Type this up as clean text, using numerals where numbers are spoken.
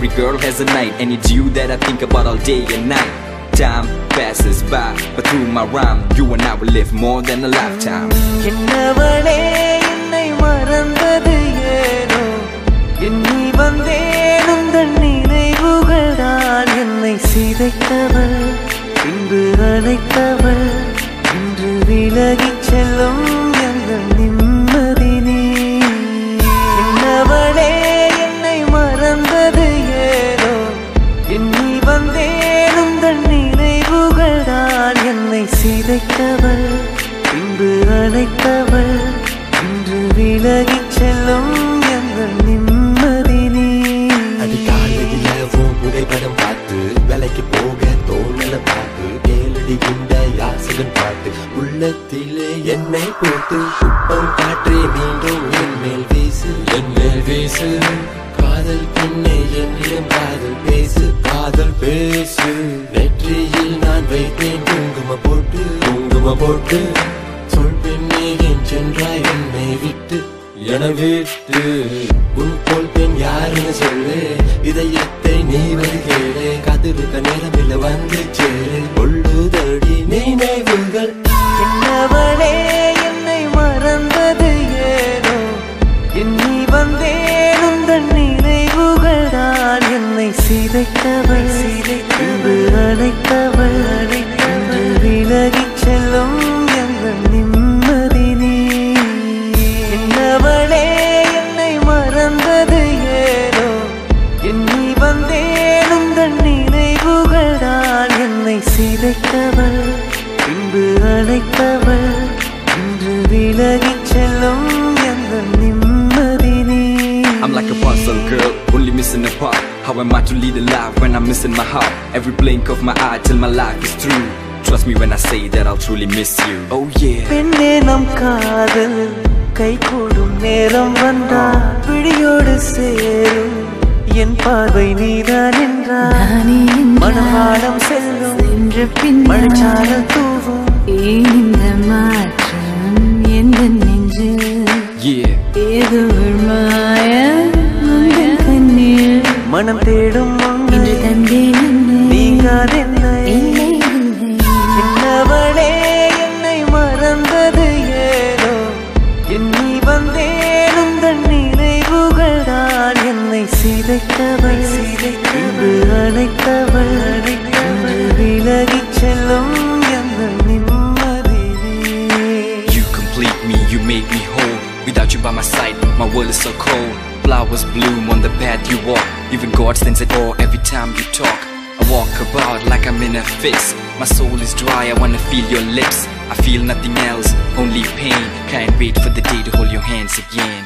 every girl has a night, and it's you that I think about all day and night. Time passes by, but through my rhyme, you and I will live more than a lifetime. Ennavale என்னை மறந்தது ஏனோ, எண்ணி வந்தேன் உந்தன் நினைவுகள் தான் என்னை சிதைத்தவள், பின்பு அழைத்தவள், இன்று விலகிச் செல்லும் எங்கள் நிம்மதி நீ. என்னவளே என்னை மறந்தது ஏனோ, எண்ணி வந்தேன் உந்தன் நினைவுகள் தான் என்னை சிதைத்தவள், பின்பு அழைத்தவள், இன்று விலகிச் செல்லும் எங்கள் நிம்மதி நீ. அதிகாலையில உன் புகைப்படம் பார்த்து வேலைக்கு போக தோணல பார்த்து கேளடி இந்த யாசகன் பாட்டு உள்ளத்திலே என்னை போட்டு உப்பம் காற்றே மீண்டும் என் மேல் வீசு, என் மேல் வீசு. காதல் பெண்ணே என்னிடம் காதல் பேசு, காதல் பேசு. நெற்றியில் நான் வைத்தேன் குங்கும போட்டு, குங்கும போட்டு. சொல் பெண்ணே என் சென்றாய் என்னை விட்டு, என விட்டு. உன் போல் பெண் யாருன்னு சொல்லு, இதயத்தை நீ வருகிறே. காத்திருக்க நேரமில்ல வந்து சேரு, கொள்ளுதடி நினைவுகள். என்னவளே என்னை மறந்தது ஏனோ, எண்ணி வந்தேன் உந்தன் நினைவுகள் தான் என்னை சிதைத்தவள், பின்பு அழைத்தவள், இன்று விலகிச் செல்லும் எங்கள் நிம்மதி நீ. என்னவளே என்னை மறந்தது ஏனோ, எண்ணி வந்தேன் உந்தன் நினைவுகள் தான் என்னை சிதைத்தவள், பின்பு அழைத்தவள், இன்று விலகிச் செல்லும் எங்கள் நிம்மதி நீ. I'm like a puzzle girl, only missing a part. How am I to lead a life when I'm missing my heart? Every blink of my eye till my life is through. Trust me when I say that I'll truly miss you. Oh yeah. பெண்ணே நம் காதல் கை கூடும் நேரம் வந்தால் பிடியோடு சேரும் என் பார்வை நீதான் என்றால் மனவாடம் செல்லும் மழைச்சாரல் தூவும். ஏன் இந்த மாற்றம் எந்த நெஞ்சில், ஏதோ ஒரு மாயம் உந்தன் கண்ணில். மனம் தேடும் இன்று தந்தேன் நீங்காதென்னை. என்னை என்னவளே என்னை மறந்தது ஏனோ, எண்ணி வந்தேன் உந்தன் நினைவுகள் தான் என்னை சிதைத்தவள், பின்பு அழைத்தவள், இன்று விலகிச் செல்லும் எங்கள் நிம்மதி நீ. You complete me, you make me whole. Without you by my side, my world is so cold. Flowers bloom on the path you walk. Even God stands at awe every time you talk. I walk about like I'm in a fix. My soul is dry, I wanna feel your lips. I feel nothing else, only pain. Can't wait for the day to hold your hands again.